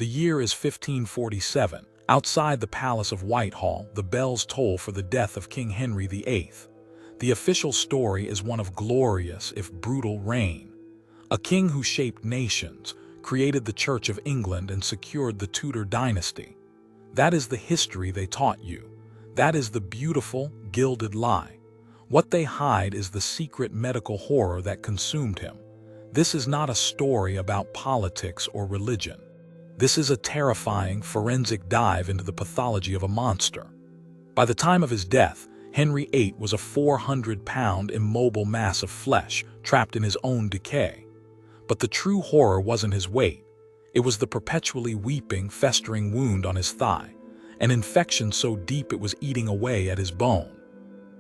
The year is 1547. Outside the Palace of Whitehall, the bells toll for the death of King Henry VIII. The official story is one of glorious, if brutal, reign. A king who shaped nations, created the Church of England, and secured the Tudor dynasty. That is the history they taught you. That is the beautiful, gilded lie. What they hide is the secret medical horror that consumed him. This is not a story about politics or religion. This is a terrifying, forensic dive into the pathology of a monster. By the time of his death, Henry VIII was a 400-pound immobile mass of flesh trapped in his own decay. But the true horror wasn't his weight. It was the perpetually weeping, festering wound on his thigh, an infection so deep it was eating away at his bone.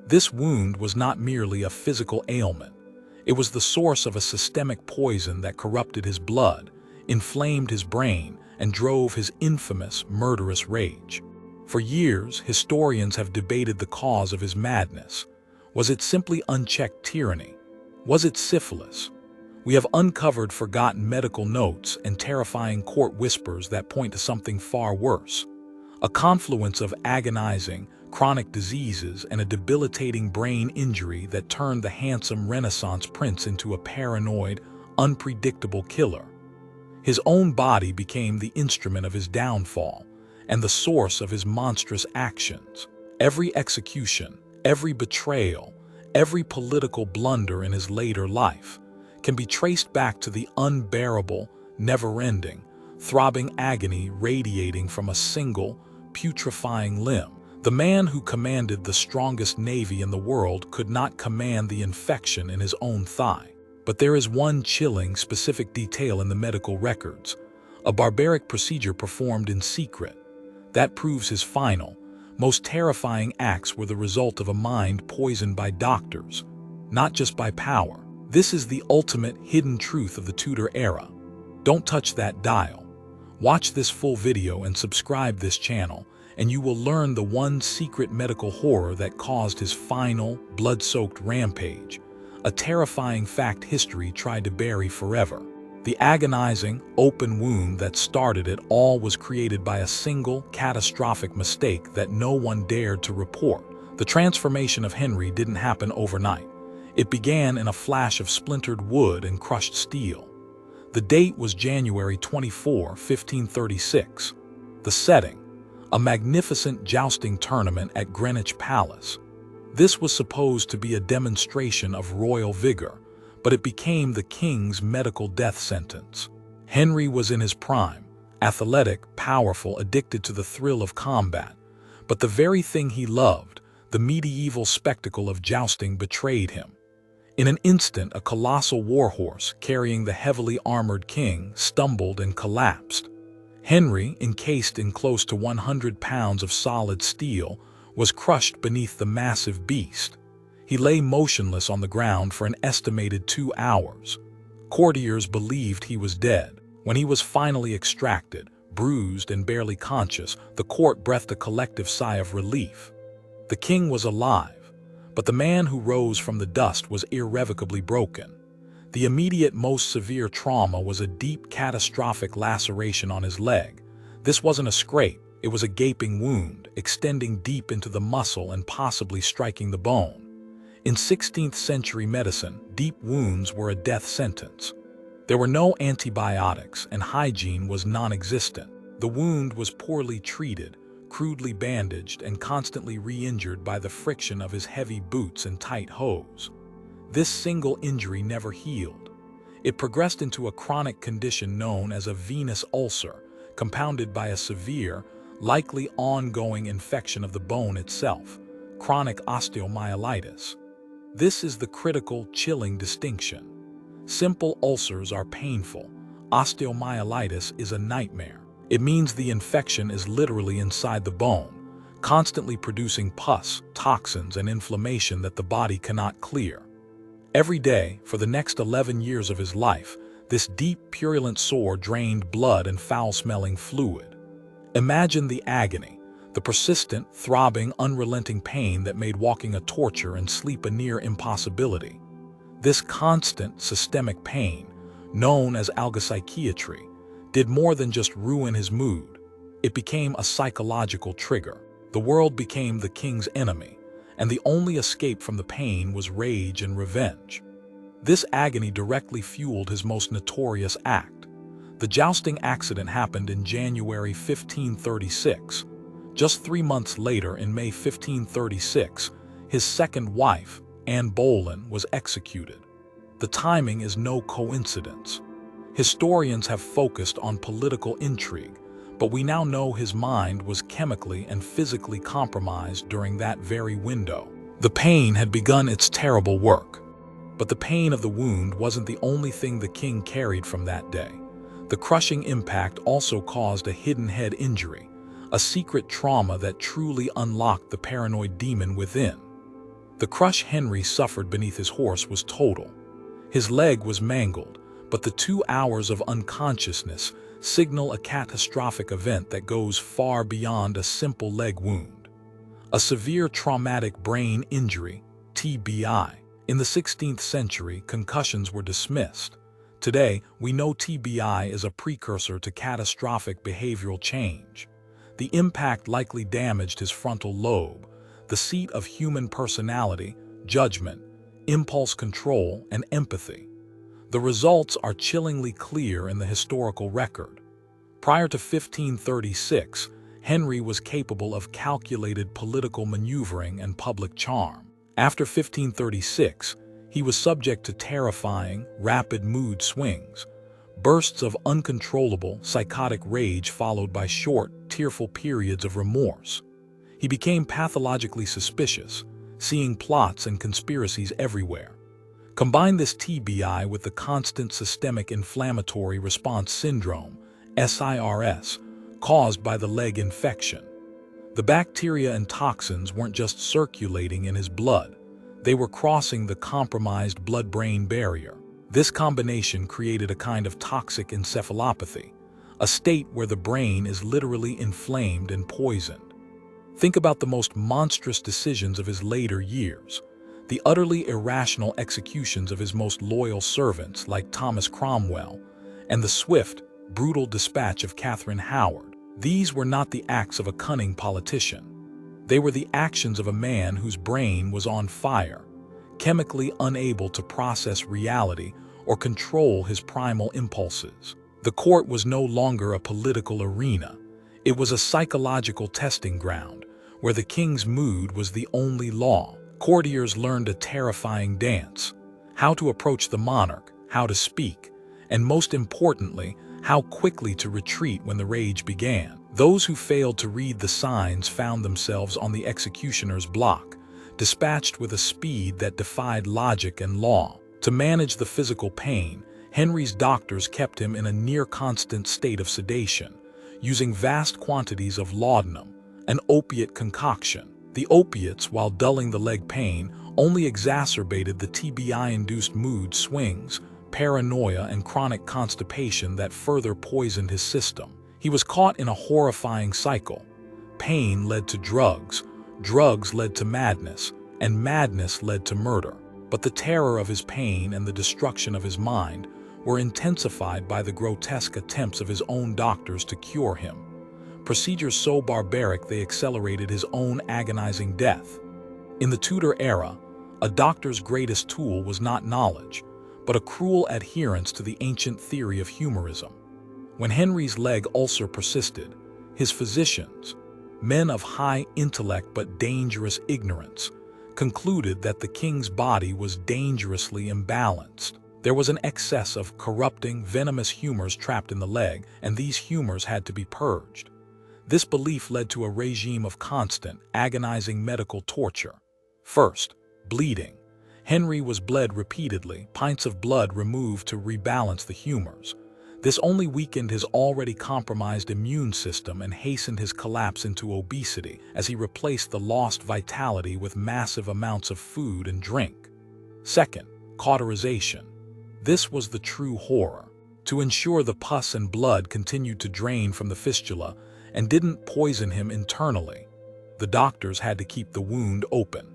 This wound was not merely a physical ailment. It was the source of a systemic poison that corrupted his blood, inflamed his brain, and drove his infamous, murderous rage. For years, historians have debated the cause of his madness. Was it simply unchecked tyranny? Was it syphilis? We have uncovered forgotten medical notes and terrifying court whispers that point to something far worse. A confluence of agonizing, chronic diseases and a debilitating brain injury that turned the handsome Renaissance prince into a paranoid, unpredictable killer. His own body became the instrument of his downfall and the source of his monstrous actions. Every execution, every betrayal, every political blunder in his later life can be traced back to the unbearable, never-ending, throbbing agony radiating from a single, putrefying limb. The man who commanded the strongest navy in the world could not command the infection in his own thigh. But there is one chilling, specific detail in the medical records: a barbaric procedure performed in secret. That proves his final, most terrifying acts were the result of a mind poisoned by doctors, not just by power. This is the ultimate hidden truth of the Tudor era. Don't touch that dial. Watch this full video and subscribe this channel, and you will learn the one secret medical horror that caused his final, blood-soaked rampage, a terrifying fact history tried to bury forever. The agonizing, open wound that started it all was created by a single, catastrophic mistake that no one dared to report. The transformation of Henry didn't happen overnight. It began in a flash of splintered wood and crushed steel. The date was January 24, 1536. The setting: a magnificent jousting tournament at Greenwich Palace. This was supposed to be a demonstration of royal vigor, but it became the king's medical death sentence. Henry was in his prime, athletic, powerful, addicted to the thrill of combat. But the very thing he loved, the medieval spectacle of jousting, betrayed him. In an instant, a colossal warhorse carrying the heavily armored king stumbled and collapsed. Henry, encased in close to 100 pounds of solid steel, was crushed beneath the massive beast. He lay motionless on the ground for an estimated 2 hours. Courtiers believed he was dead. When he was finally extracted, bruised and barely conscious, the court breathed a collective sigh of relief. The king was alive, but the man who rose from the dust was irrevocably broken. The immediate, most severe trauma was a deep, catastrophic laceration on his leg. This wasn't a scrape, it was a gaping wound, extending deep into the muscle and possibly striking the bone. In 16th century medicine, deep wounds were a death sentence. There were no antibiotics, and hygiene was non-existent. The wound was poorly treated, crudely bandaged, and constantly re-injured by the friction of his heavy boots and tight hose. This single injury never healed. It progressed into a chronic condition known as a venous ulcer, compounded by a severe, likely ongoing infection of the bone itself, chronic osteomyelitis. This is the critical, chilling distinction. Simple ulcers are painful. Osteomyelitis is a nightmare. It means the infection is literally inside the bone, constantly producing pus, toxins, and inflammation that the body cannot clear. Every day, for the next 11 years of his life, this deep, purulent sore drained blood and foul-smelling fluid. Imagine the agony, the persistent, throbbing, unrelenting pain that made walking a torture and sleep a near impossibility. This constant, systemic pain, known as algopsychiatry, did more than just ruin his mood. It became a psychological trigger. The world became the king's enemy, and the only escape from the pain was rage and revenge. This agony directly fueled his most notorious act. The jousting accident happened in January 1536. Just 3 months later, in May 1536, his second wife, Anne Boleyn, was executed. The timing is no coincidence. Historians have focused on political intrigue, but we now know his mind was chemically and physically compromised during that very window. The pain had begun its terrible work. But the pain of the wound wasn't the only thing the king carried from that day. The crushing impact also caused a hidden head injury, a secret trauma that truly unlocked the paranoid demon within. The crush Henry suffered beneath his horse was total. His leg was mangled, but the 2 hours of unconsciousness signal a catastrophic event that goes far beyond a simple leg wound. A severe traumatic brain injury, TBI. In the 16th century, concussions were dismissed. Today, we know TBI is a precursor to catastrophic behavioral change. The impact likely damaged his frontal lobe, the seat of human personality, judgment, impulse control, and empathy. The results are chillingly clear in the historical record. Prior to 1536, Henry was capable of calculated political maneuvering and public charm. After 1536, he was subject to terrifying, rapid mood swings, bursts of uncontrollable, psychotic rage followed by short, tearful periods of remorse. He became pathologically suspicious, seeing plots and conspiracies everywhere. Combine this TBI with the constant systemic inflammatory response syndrome, SIRS, caused by the leg infection. The bacteria and toxins weren't just circulating in his blood, they were crossing the compromised blood-brain barrier. This combination created a kind of toxic encephalopathy, a state where the brain is literally inflamed and poisoned. Think about the most monstrous decisions of his later years, the utterly irrational executions of his most loyal servants like Thomas Cromwell, and the swift, brutal dispatch of Catherine Howard. These were not the acts of a cunning politician. They were the actions of a man whose brain was on fire, chemically unable to process reality or control his primal impulses. The court was no longer a political arena. It was a psychological testing ground, where the king's mood was the only law. Courtiers learned a terrifying dance: how to approach the monarch, how to speak, and most importantly, how quickly to retreat when the rage began. Those who failed to read the signs found themselves on the executioner's block, dispatched with a speed that defied logic and law. To manage the physical pain, Henry's doctors kept him in a near-constant state of sedation, using vast quantities of laudanum, an opiate concoction. The opiates, while dulling the leg pain, only exacerbated the TBI-induced mood swings, paranoia, and chronic constipation that further poisoned his system. He was caught in a horrifying cycle. Pain led to drugs, drugs led to madness, and madness led to murder. But the terror of his pain and the destruction of his mind were intensified by the grotesque attempts of his own doctors to cure him. Procedures so barbaric they accelerated his own agonizing death. In the Tudor era, a doctor's greatest tool was not knowledge, but a cruel adherence to the ancient theory of humorism. When Henry's leg ulcer persisted, his physicians, men of high intellect but dangerous ignorance, concluded that the king's body was dangerously imbalanced. There was an excess of corrupting, venomous humors trapped in the leg, and these humors had to be purged. This belief led to a regime of constant, agonizing medical torture. First, bleeding. Henry was bled repeatedly, pints of blood removed to rebalance the humors. This only weakened his already compromised immune system and hastened his collapse into obesity as he replaced the lost vitality with massive amounts of food and drink. Second, cauterization. This was the true horror. To ensure the pus and blood continued to drain from the fistula and didn't poison him internally, the doctors had to keep the wound open.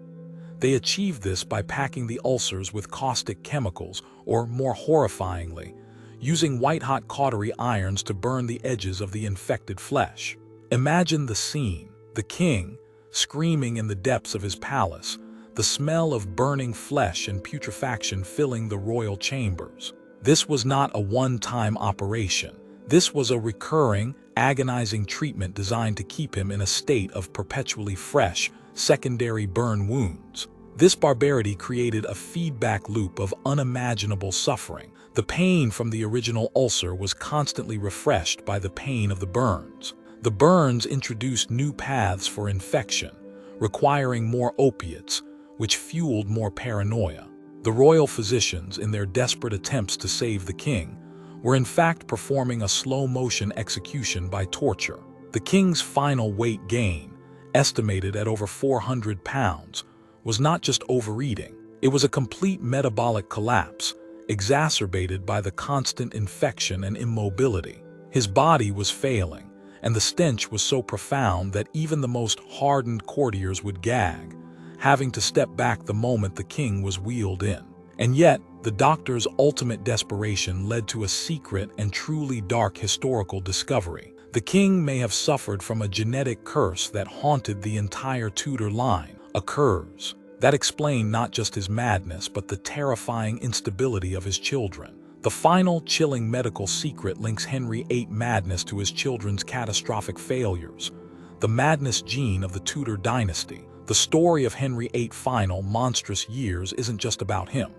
They achieved this by packing the ulcers with caustic chemicals, or more horrifyingly, using white-hot cautery irons to burn the edges of the infected flesh. Imagine the scene: the king, screaming in the depths of his palace, the smell of burning flesh and putrefaction filling the royal chambers. This was not a one-time operation. This was a recurring, agonizing treatment designed to keep him in a state of perpetually fresh, secondary burn wounds. This barbarity created a feedback loop of unimaginable suffering. The pain from the original ulcer was constantly refreshed by the pain of the burns. The burns introduced new paths for infection, requiring more opiates, which fueled more paranoia. The royal physicians, in their desperate attempts to save the king, were in fact performing a slow-motion execution by torture. The king's final weight gain, estimated at over 400 pounds, was not just overeating. It was a complete metabolic collapse, exacerbated by the constant infection and immobility. His body was failing, and the stench was so profound that even the most hardened courtiers would gag, having to step back the moment the king was wheeled in. And yet, the doctor's ultimate desperation led to a secret and truly dark historical discovery. The king may have suffered from a genetic curse that haunted the entire Tudor line, a curse that explained not just his madness but the terrifying instability of his children. The final chilling medical secret links Henry VIII madness to his children's catastrophic failures, the madness gene of the Tudor dynasty. The story of Henry VIII's final monstrous years isn't just about him.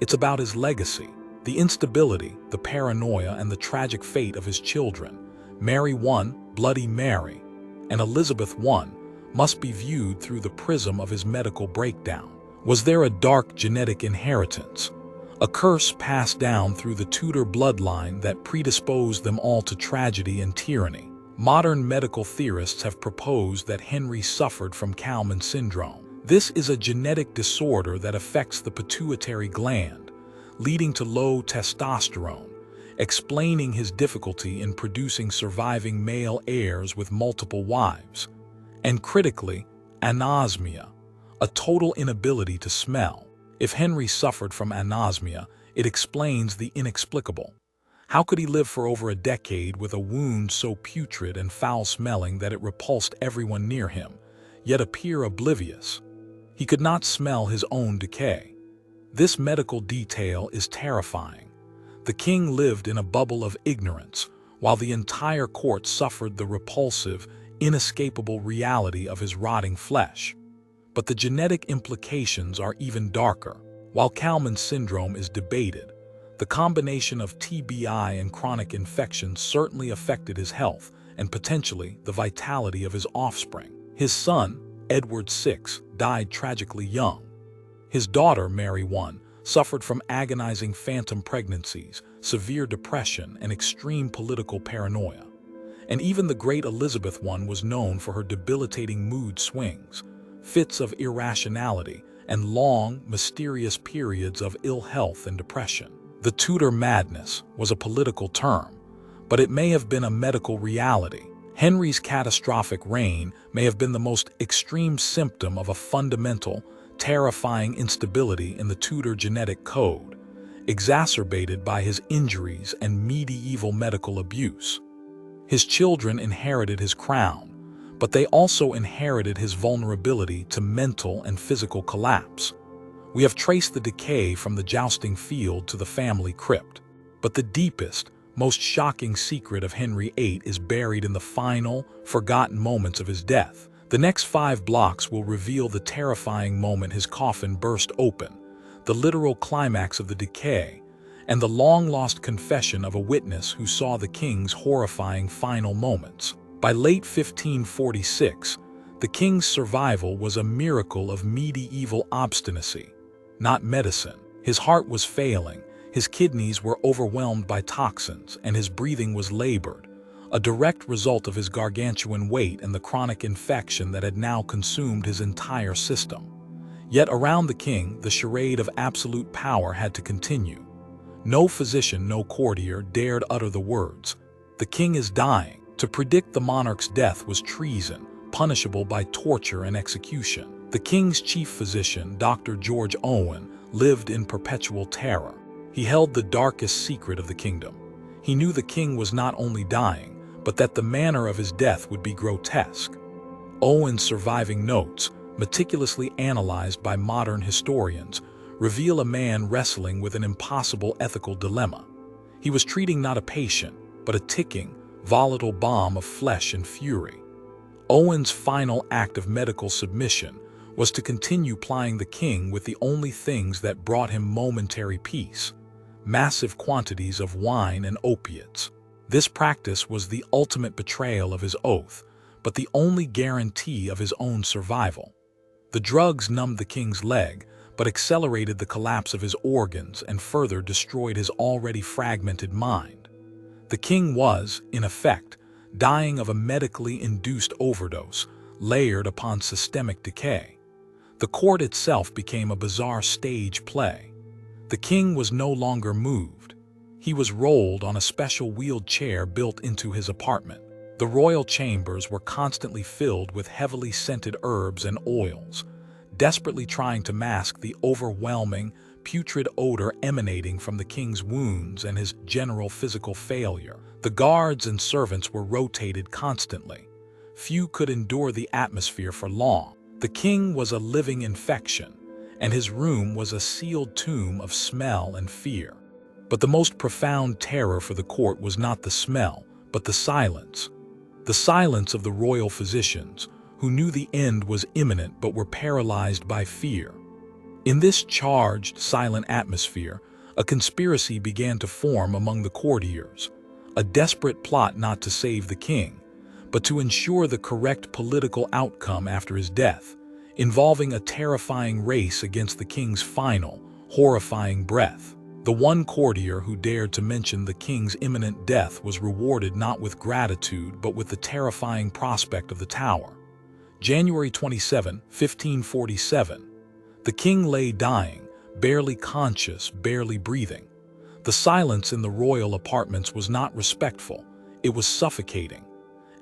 It's about his legacy, the instability, the paranoia, and the tragic fate of his children. Mary I, Bloody Mary, and Elizabeth I must be viewed through the prism of his medical breakdown. Was there a dark genetic inheritance, a curse passed down through the Tudor bloodline that predisposed them all to tragedy and tyranny? Modern medical theorists have proposed that Henry suffered from Kallmann syndrome. This is a genetic disorder that affects the pituitary gland, leading to low testosterone, explaining his difficulty in producing surviving male heirs with multiple wives. And critically, anosmia, a total inability to smell. If Henry suffered from anosmia, it explains the inexplicable. How could he live for over a decade with a wound so putrid and foul-smelling that it repulsed everyone near him, yet appear oblivious? He could not smell his own decay. This medical detail is terrifying. The king lived in a bubble of ignorance, while the entire court suffered the repulsive, inescapable reality of his rotting flesh. But the genetic implications are even darker. While Kallmann syndrome is debated, the combination of TBI and chronic infections certainly affected his health and potentially the vitality of his offspring. His son, Edward VI, died tragically young. His daughter, Mary I, suffered from agonizing phantom pregnancies, severe depression, and extreme political paranoia. And even the great Elizabeth I was known for her debilitating mood swings, fits of irrationality, and long, mysterious periods of ill health and depression. The Tudor madness was a political term, but it may have been a medical reality. Henry's catastrophic reign may have been the most extreme symptom of a fundamental, terrifying instability in the Tudor genetic code, exacerbated by his injuries and medieval medical abuse. His children inherited his crown, but they also inherited his vulnerability to mental and physical collapse. We have traced the decay from the jousting field to the family crypt, but the deepest, most shocking secret of Henry VIII is buried in the final, forgotten moments of his death. The next 5 blocks will reveal the terrifying moment his coffin burst open, the literal climax of the decay, and the long-lost confession of a witness who saw the king's horrifying final moments. By late 1546, the king's survival was a miracle of medieval obstinacy, not medicine. His heart was failing, his kidneys were overwhelmed by toxins, and his breathing was labored, a direct result of his gargantuan weight and the chronic infection that had now consumed his entire system. Yet around the king, the charade of absolute power had to continue. No physician, no courtier dared utter the words, "The king is dying." To predict the monarch's death was treason, punishable by torture and execution. The king's chief physician, Dr. George Owen, lived in perpetual terror. He held the darkest secret of the kingdom, He knew the king was not only dying, but that the manner of his death would be grotesque. Owen's surviving notes, meticulously analyzed by modern historians, reveal a man wrestling with an impossible ethical dilemma. He was treating not a patient, but a ticking, volatile bomb of flesh and fury. Owen's final act of medical submission was to continue plying the king with the only things that brought him momentary peace: massive quantities of wine and opiates. This practice was the ultimate betrayal of his oath, but the only guarantee of his own survival. The drugs numbed the king's leg, but accelerated the collapse of his organs and further destroyed his already fragmented mind. The king was, in effect, dying of a medically induced overdose, layered upon systemic decay. The court itself became a bizarre stage play. The king was no longer moved. He was rolled on a special wheeled chair built into his apartment. The royal chambers were constantly filled with heavily scented herbs and oils, desperately trying to mask the overwhelming, putrid odor emanating from the king's wounds and his general physical failure. The guards and servants were rotated constantly. Few could endure the atmosphere for long. The king was a living infection, and his room was a sealed tomb of smell and fear. But the most profound terror for the court was not the smell, but the silence. The silence of the royal physicians, who knew the end was imminent but were paralyzed by fear. In this charged, silent atmosphere, a conspiracy began to form among the courtiers, a desperate plot not to save the king, but to ensure the correct political outcome after his death, involving a terrifying race against the king's final, horrifying breath. The one courtier who dared to mention the king's imminent death was rewarded not with gratitude but with the terrifying prospect of the Tower. January 27, 1547. The king lay dying, barely conscious, barely breathing. The silence in the royal apartments was not respectful, it was suffocating.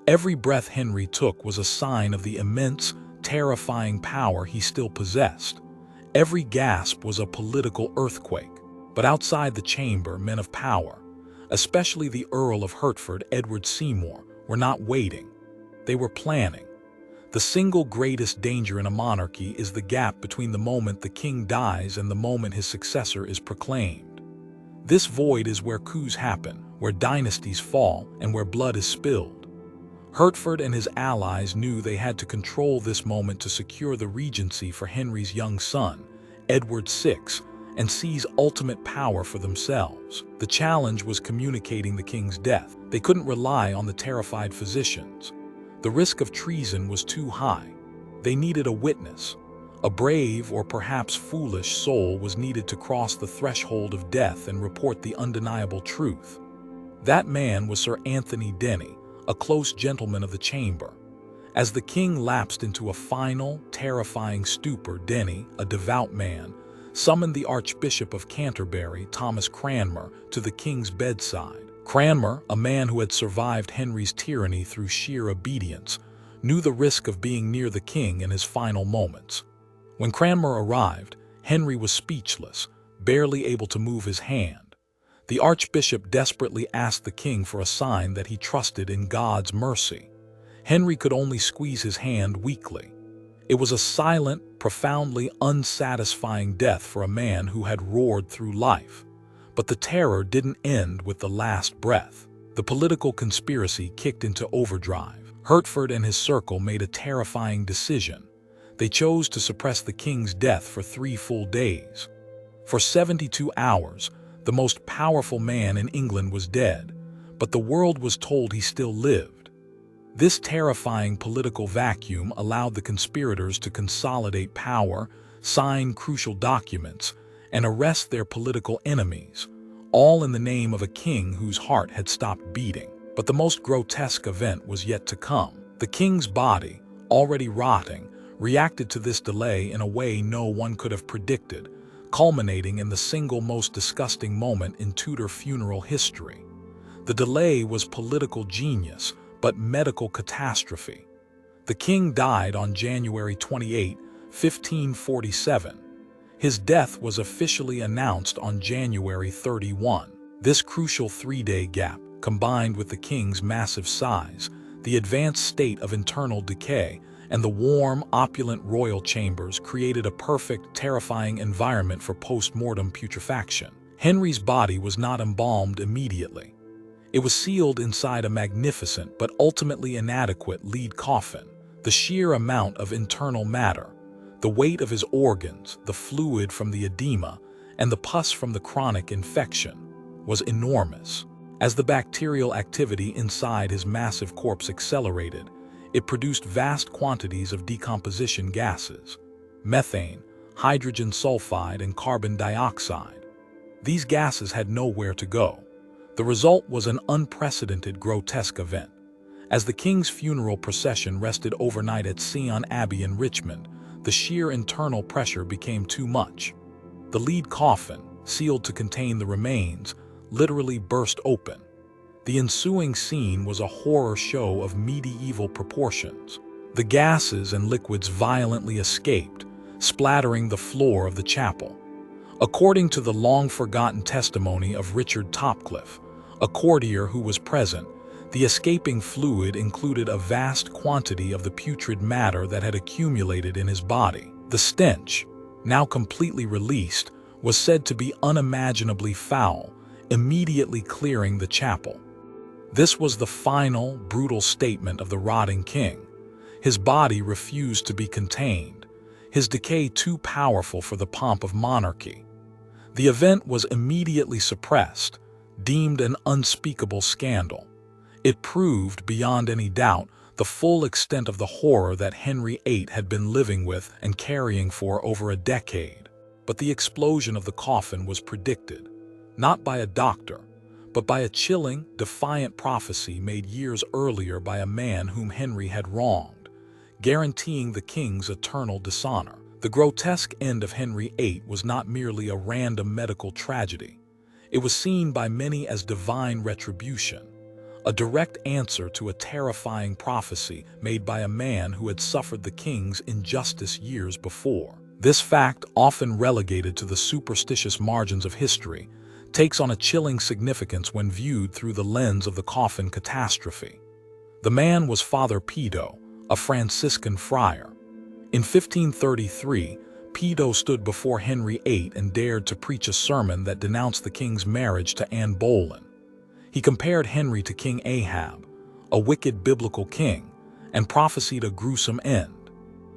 Every breath Henry took was a sign of the immense, terrifying power he still possessed. Every gasp was a political earthquake. But outside the chamber, men of power, especially the Earl of Hertford, Edward Seymour, were not waiting. They were planning. The single greatest danger in a monarchy is the gap between the moment the king dies and the moment his successor is proclaimed. This void is where coups happen, where dynasties fall, and where blood is spilled. Hertford and his allies knew they had to control this moment to secure the regency for Henry's young son, Edward VI, and seize ultimate power for themselves. The challenge was communicating the king's death. They couldn't rely on the terrified physicians. The risk of treason was too high. They needed a witness. A brave or perhaps foolish soul was needed to cross the threshold of death and report the undeniable truth. That man was Sir Anthony Denny, a close gentleman of the chamber. As the king lapsed into a final, terrifying stupor, Denny, a devout man, summoned the Archbishop of Canterbury, Thomas Cranmer, to the king's bedside. Cranmer, a man who had survived Henry's tyranny through sheer obedience, knew the risk of being near the king in his final moments. When Cranmer arrived, Henry was speechless, barely able to move his hand. The Archbishop desperately asked the king for a sign that he trusted in God's mercy. Henry could only squeeze his hand weakly. It was a silent, profoundly unsatisfying death for a man who had roared through life. But the terror didn't end with the last breath. The political conspiracy kicked into overdrive. Hertford and his circle made a terrifying decision. They chose to suppress the king's death for 3 full days. For 72 hours, the most powerful man in England was dead, but the world was told he still lived. This terrifying political vacuum allowed the conspirators to consolidate power, sign crucial documents, and arrest their political enemies, all in the name of a king whose heart had stopped beating. But the most grotesque event was yet to come. The king's body, already rotting, reacted to this delay in a way no one could have predicted, culminating in the single most disgusting moment in Tudor funeral history. The delay was political genius, but medical catastrophe. The king died on January 28, 1547. His death was officially announced on January 31. This crucial 3-day gap, combined with the king's massive size, the advanced state of internal decay, and the warm, opulent royal chambers created a perfect, terrifying environment for post-mortem putrefaction. Henry's body was not embalmed immediately. It was sealed inside a magnificent but ultimately inadequate lead coffin. The sheer amount of internal matter, the weight of his organs, the fluid from the edema, and the pus from the chronic infection was enormous. As the bacterial activity inside his massive corpse accelerated, it produced vast quantities of decomposition gases: methane, hydrogen sulfide, and carbon dioxide. These gases had nowhere to go. The result was an unprecedented, grotesque event. As the king's funeral procession rested overnight at Sion Abbey in Richmond, the sheer internal pressure became too much. The lead coffin, sealed to contain the remains, literally burst open. The ensuing scene was a horror show of medieval proportions. The gases and liquids violently escaped, splattering the floor of the chapel. According to the long-forgotten testimony of Richard Topcliffe, a courtier who was present, the escaping fluid included a vast quantity of the putrid matter that had accumulated in his body. The stench, now completely released, was said to be unimaginably foul, immediately clearing the chapel. This was the final, brutal statement of the rotting king. His body refused to be contained, his decay too powerful for the pomp of monarchy. The event was immediately suppressed, deemed an unspeakable scandal. It proved, beyond any doubt, the full extent of the horror that Henry VIII had been living with and carrying for over a decade. But the explosion of the coffin was predicted, not by a doctor, but by a chilling, defiant prophecy made years earlier by a man whom Henry had wronged, guaranteeing the king's eternal dishonor. The grotesque end of Henry VIII was not merely a random medical tragedy. It was seen by many as divine retribution, a direct answer to a terrifying prophecy made by a man who had suffered the king's injustice years before. This fact, often relegated to the superstitious margins of history, takes on a chilling significance when viewed through the lens of the coffin catastrophe. The man was Father Pido, a Franciscan friar. In 1533, Pido stood before Henry VIII and dared to preach a sermon that denounced the king's marriage to Anne Boleyn. He compared Henry to King Ahab, a wicked biblical king, and prophesied a gruesome end.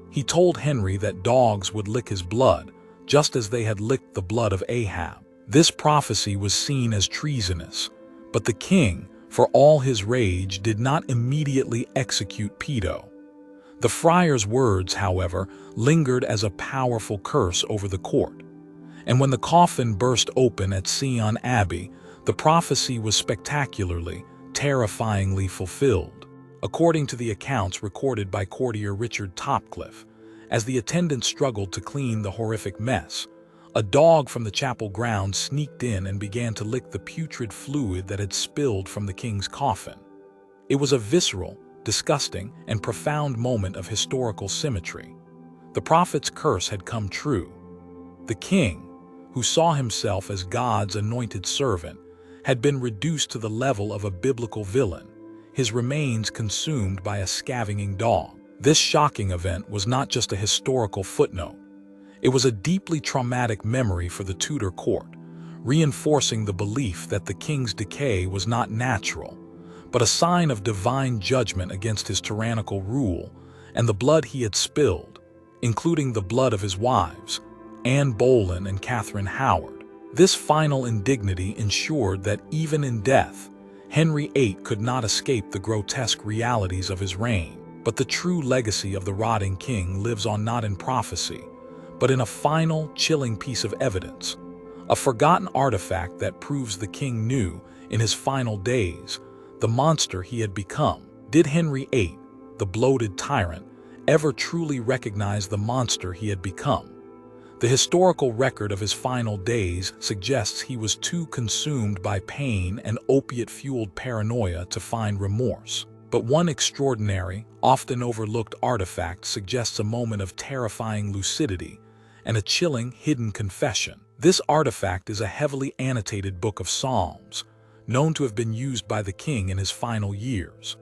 He told Henry that dogs would lick his blood, just as they had licked the blood of Ahab. This prophecy was seen as treasonous, but the king, for all his rage, did not immediately execute Pido. The friar's words, however, lingered as a powerful curse over the court. And when the coffin burst open at Sion Abbey, the prophecy was spectacularly, terrifyingly fulfilled. According to the accounts recorded by courtier Richard Topcliffe, as the attendants struggled to clean the horrific mess, a dog from the chapel grounds sneaked in and began to lick the putrid fluid that had spilled from the king's coffin. It was a visceral, disgusting, and profound moment of historical symmetry. The prophet's curse had come true. The king, who saw himself as God's anointed servant, had been reduced to the level of a biblical villain, his remains consumed by a scavenging dog. This shocking event was not just a historical footnote. It was a deeply traumatic memory for the Tudor court, reinforcing the belief that the king's decay was not natural, but a sign of divine judgment against his tyrannical rule and the blood he had spilled, including the blood of his wives, Anne Boleyn and Catherine Howard. This final indignity ensured that even in death, Henry VIII could not escape the grotesque realities of his reign. But the true legacy of the rotting king lives on not in prophecy, but in a final, chilling piece of evidence, a forgotten artifact that proves the king knew, in his final days, the monster he had become. Did Henry VIII, the bloated tyrant, ever truly recognize the monster he had become? The historical record of his final days suggests he was too consumed by pain and opiate-fueled paranoia to find remorse. But one extraordinary, often overlooked artifact suggests a moment of terrifying lucidity and a chilling, hidden confession. This artifact is a heavily annotated book of Psalms, known to have been used by the king in his final years.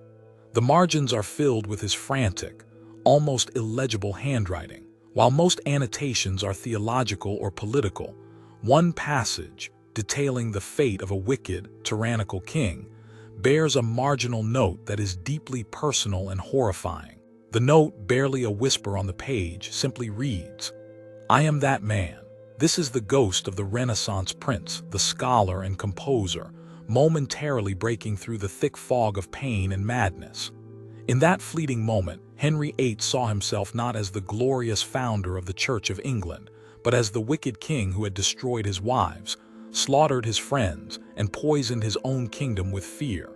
The margins are filled with his frantic, almost illegible handwriting. While most annotations are theological or political, one passage, detailing the fate of a wicked, tyrannical king, bears a marginal note that is deeply personal and horrifying. The note, barely a whisper on the page, simply reads, "I am that man." This is the ghost of the Renaissance prince, the scholar and composer, momentarily breaking through the thick fog of pain and madness. In that fleeting moment, Henry VIII saw himself not as the glorious founder of the Church of England, but as the wicked king who had destroyed his wives, slaughtered his friends, and poisoned his own kingdom with fear.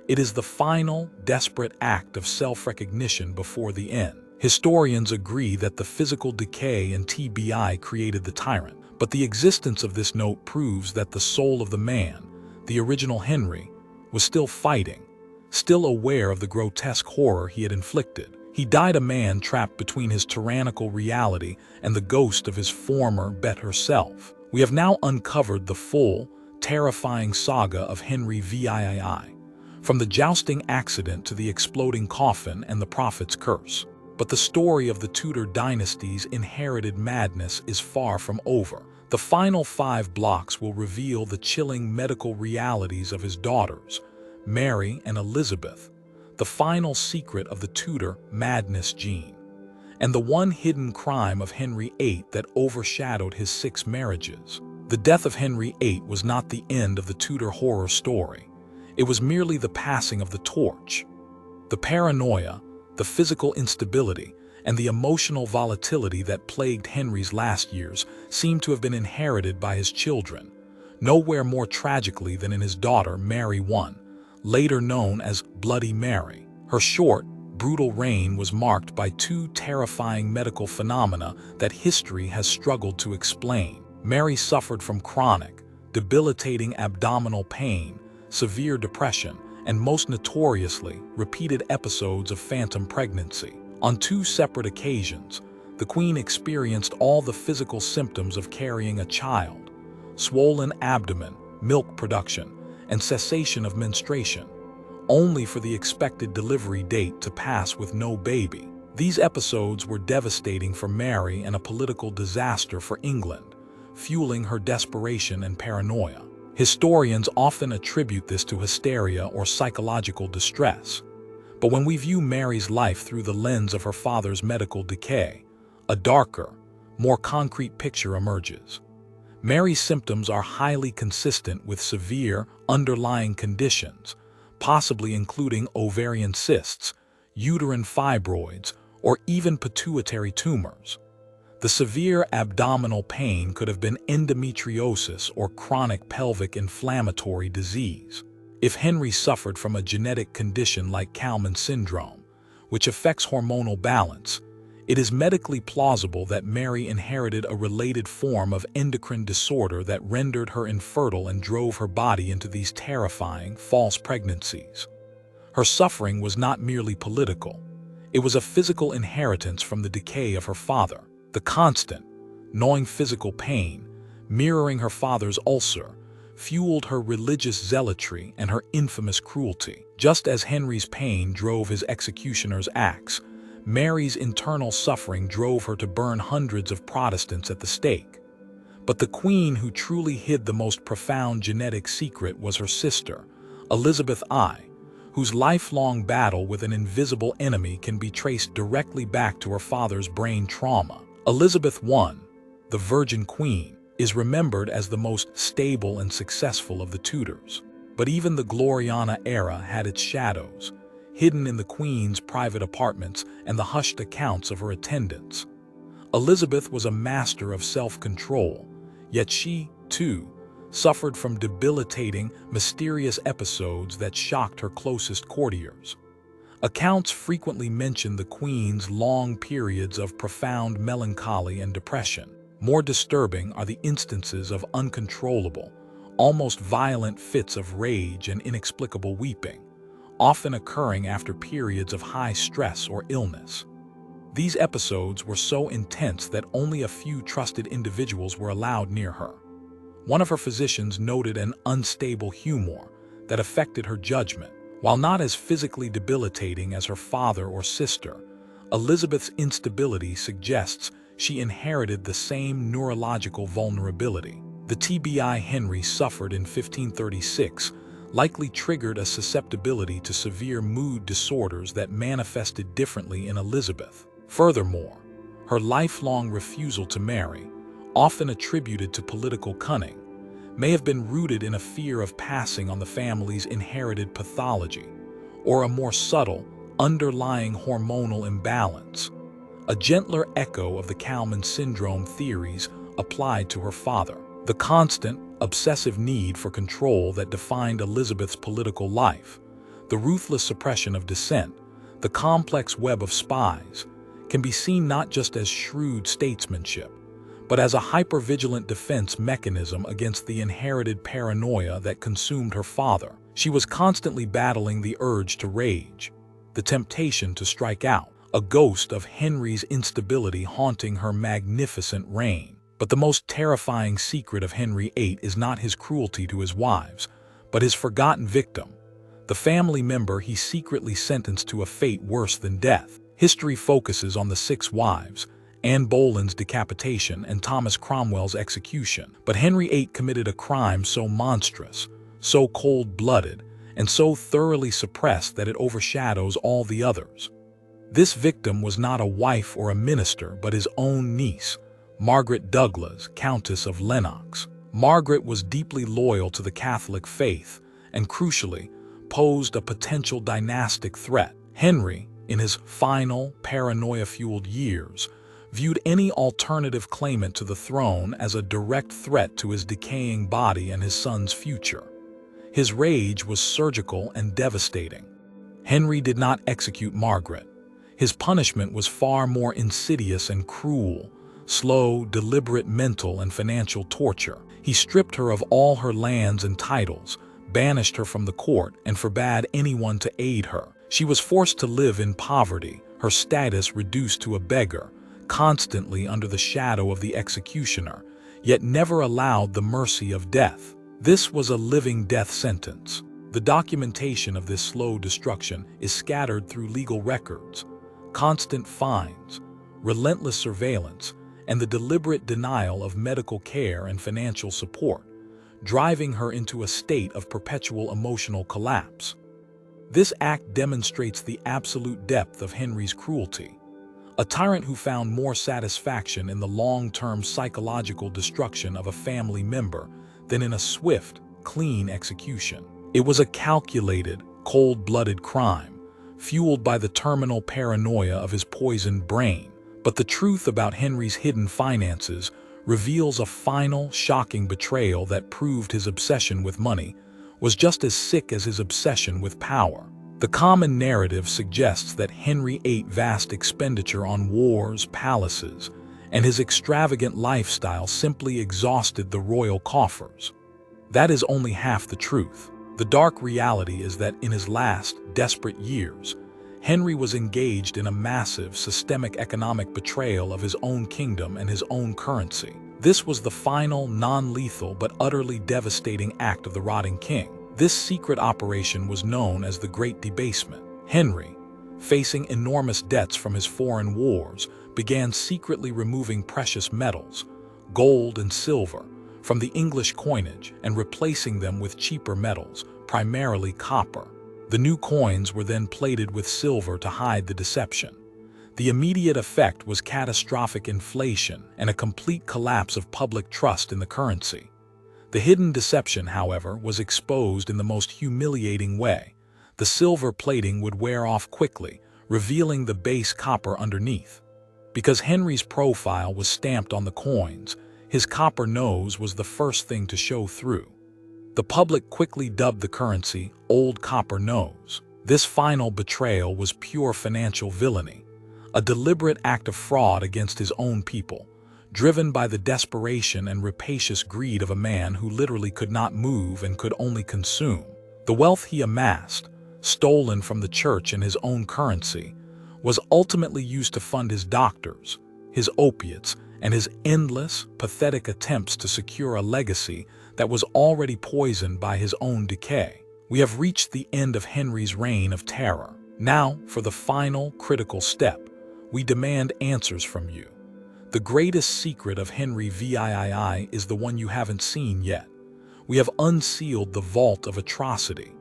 It is the final, desperate act of self-recognition before the end. Historians agree that the physical decay and TBI created the tyrant, but the existence of this note proves that the soul of the man, the original Henry, was still fighting, still aware of the grotesque horror he had inflicted. He died a man trapped between his tyrannical reality and the ghost of his former, better self. We have now uncovered the full, terrifying saga of Henry VIII, from the jousting accident to the exploding coffin and the prophet's curse. But the story of the Tudor dynasty's inherited madness is far from over. The final 5 blocks will reveal the chilling medical realities of his daughters, Mary and Elizabeth, the final secret of the Tudor madness gene, and the one hidden crime of Henry VIII that overshadowed his 6 marriages. The death of Henry VIII was not the end of the Tudor horror story. It was merely the passing of the torch. The paranoia, the physical instability, and the emotional volatility that plagued Henry's last years seem to have been inherited by his children, nowhere more tragically than in his daughter Mary I, later known as Bloody Mary. Her short, brutal reign was marked by 2 terrifying medical phenomena that history has struggled to explain. Mary suffered from chronic, debilitating abdominal pain, severe depression, and most notoriously, repeated episodes of phantom pregnancy. On 2 separate occasions, the Queen experienced all the physical symptoms of carrying a child: swollen abdomen, milk production, and cessation of menstruation, only for the expected delivery date to pass with no baby. These episodes were devastating for Mary and a political disaster for England, fueling her desperation and paranoia. Historians often attribute this to hysteria or psychological distress. But when we view Mary's life through the lens of her father's medical decay, a darker, more concrete picture emerges. Mary's symptoms are highly consistent with severe, underlying conditions, possibly including ovarian cysts, uterine fibroids, or even pituitary tumors. The severe abdominal pain could have been endometriosis or chronic pelvic inflammatory disease. If Henry suffered from a genetic condition like Kalman syndrome, which affects hormonal balance, it is medically plausible that Mary inherited a related form of endocrine disorder that rendered her infertile and drove her body into these terrifying, false pregnancies. Her suffering was not merely political. It was a physical inheritance from the decay of her father. The constant, gnawing physical pain, mirroring her father's ulcer, fueled her religious zealotry and her infamous cruelty. Just as Henry's pain drove his executioner's axe, Mary's internal suffering drove her to burn hundreds of Protestants at the stake. But the queen who truly hid the most profound genetic secret was her sister, Elizabeth I, whose lifelong battle with an invisible enemy can be traced directly back to her father's brain trauma. Elizabeth I, the Virgin Queen, is remembered as the most stable and successful of the Tudors. But even the Gloriana era had its shadows, hidden in the Queen's private apartments and the hushed accounts of her attendants. Elizabeth was a master of self-control, yet she, too, suffered from debilitating, mysterious episodes that shocked her closest courtiers. Accounts frequently mention the Queen's long periods of profound melancholy and depression. More disturbing are the instances of uncontrollable, almost violent fits of rage and inexplicable weeping, often occurring after periods of high stress or illness. These episodes were so intense that only a few trusted individuals were allowed near her. One of her physicians noted an unstable humor that affected her judgment. While not as physically debilitating as her father or sister, Elizabeth's instability suggests she inherited the same neurological vulnerability. The TBI Henry suffered in 1536 likely triggered a susceptibility to severe mood disorders that manifested differently in Elizabeth. Furthermore, her lifelong refusal to marry, often attributed to political cunning, may have been rooted in a fear of passing on the family's inherited pathology, or a more subtle, underlying hormonal imbalance, a gentler echo of the Kalman syndrome theories applied to her father. The constant, obsessive need for control that defined Elizabeth's political life, the ruthless suppression of dissent, the complex web of spies, can be seen not just as shrewd statesmanship, but as a hypervigilant defense mechanism against the inherited paranoia that consumed her father. She was constantly battling the urge to rage, the temptation to strike out, a ghost of Henry's instability haunting her magnificent reign. But the most terrifying secret of Henry VIII is not his cruelty to his wives, but his forgotten victim, the family member he secretly sentenced to a fate worse than death. History focuses on the 6 wives, Anne Boleyn's decapitation and Thomas Cromwell's execution, but Henry VIII committed a crime so monstrous, so cold-blooded, and so thoroughly suppressed that it overshadows all the others. This victim was not a wife or a minister, but his own niece, Margaret Douglas, Countess of Lennox. Margaret was deeply loyal to the Catholic faith and, crucially, posed a potential dynastic threat. Henry, in his final, paranoia-fueled years, viewed any alternative claimant to the throne as a direct threat to his decaying body and his son's future. His rage was surgical and devastating. Henry did not execute Margaret. His punishment was far more insidious and cruel, slow, deliberate mental and financial torture. He stripped her of all her lands and titles, banished her from the court, and forbade anyone to aid her. She was forced to live in poverty, her status reduced to a beggar, constantly under the shadow of the executioner, yet never allowed the mercy of death. This was a living death sentence. The documentation of this slow destruction is scattered through legal records, constant fines, relentless surveillance, and the deliberate denial of medical care and financial support, driving her into a state of perpetual emotional collapse. This act demonstrates the absolute depth of Henry's cruelty, a tyrant who found more satisfaction in the long-term psychological destruction of a family member than in a swift, clean execution. It was a calculated, cold-blooded crime, fueled by the terminal paranoia of his poisoned brain. But the truth about Henry's hidden finances reveals a final, shocking betrayal that proved his obsession with money was just as sick as his obsession with power. The common narrative suggests that Henry VIII's vast expenditure on wars, palaces, and his extravagant lifestyle simply exhausted the royal coffers. That is only half the truth. The dark reality is that in his last, desperate years, Henry was engaged in a massive, systemic economic betrayal of his own kingdom and his own currency. This was the final, non-lethal but utterly devastating act of the rotting king. This secret operation was known as the Great Debasement. Henry, facing enormous debts from his foreign wars, began secretly removing precious metals, gold and silver, from the English coinage and replacing them with cheaper metals, primarily copper. The new coins were then plated with silver to hide the deception. The immediate effect was catastrophic inflation and a complete collapse of public trust in the currency. The hidden deception, however, was exposed in the most humiliating way. The silver plating would wear off quickly, revealing the base copper underneath. Because Henry's profile was stamped on the coins, his copper nose was the first thing to show through. The public quickly dubbed the currency Old Copper Nose. This final betrayal was pure financial villainy, a deliberate act of fraud against his own people, driven by the desperation and rapacious greed of a man who literally could not move and could only consume. The wealth he amassed, stolen from the church in his own currency, was ultimately used to fund his doctors, his opiates, and his endless, pathetic attempts to secure a legacy that was already poisoned by his own decay. We have reached the end of Henry's reign of terror. Now, for the final, critical step, we demand answers from you. The greatest secret of Henry VIII is the one you haven't seen yet. We have unsealed the vault of atrocity.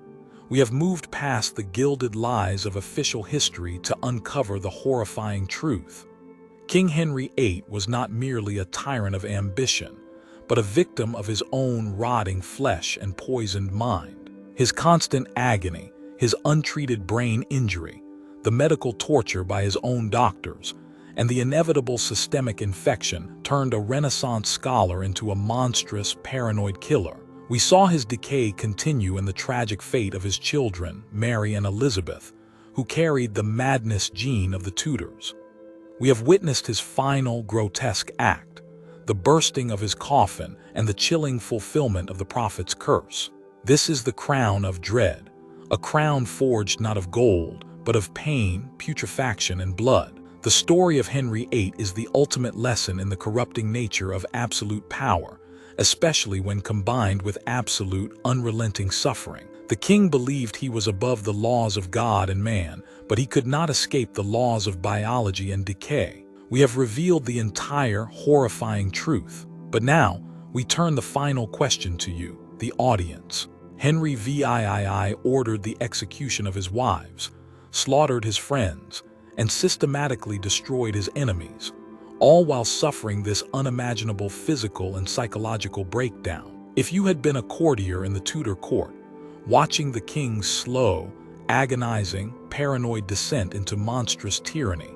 We have moved past the gilded lies of official history to uncover the horrifying truth. King Henry VIII was not merely a tyrant of ambition, but a victim of his own rotting flesh and poisoned mind. His constant agony, his untreated brain injury, the medical torture by his own doctors, and the inevitable systemic infection turned a Renaissance scholar into a monstrous, paranoid killer. We saw his decay continue in the tragic fate of his children, Mary and Elizabeth, who carried the madness gene of the Tudors. We have witnessed his final, grotesque act, the bursting of his coffin and the chilling fulfillment of the prophet's curse. This is the crown of dread, a crown forged not of gold, but of pain, putrefaction, and blood. The story of Henry VIII is the ultimate lesson in the corrupting nature of absolute power, especially when combined with absolute, unrelenting suffering. The king believed he was above the laws of God and man, but he could not escape the laws of biology and decay. We have revealed the entire horrifying truth. But now, we turn the final question to you, the audience. Henry VIII ordered the execution of his wives, slaughtered his friends, and systematically destroyed his enemies, all while suffering this unimaginable physical and psychological breakdown. If you had been a courtier in the Tudor court, watching the king's slow, agonizing, paranoid descent into monstrous tyranny,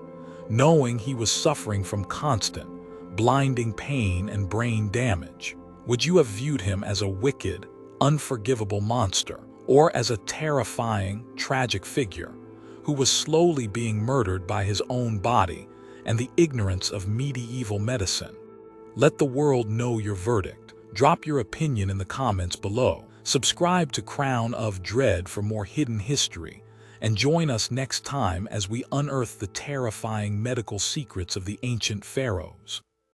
knowing he was suffering from constant, blinding pain and brain damage, would you have viewed him as a wicked, unforgivable monster, or as a terrifying, tragic figure who was slowly being murdered by his own body and the ignorance of medieval medicine? Let the world know your verdict. Drop your opinion in the comments below. Subscribe to Crown of Dread for more hidden history, and join us next time as we unearth the terrifying medical secrets of the ancient pharaohs.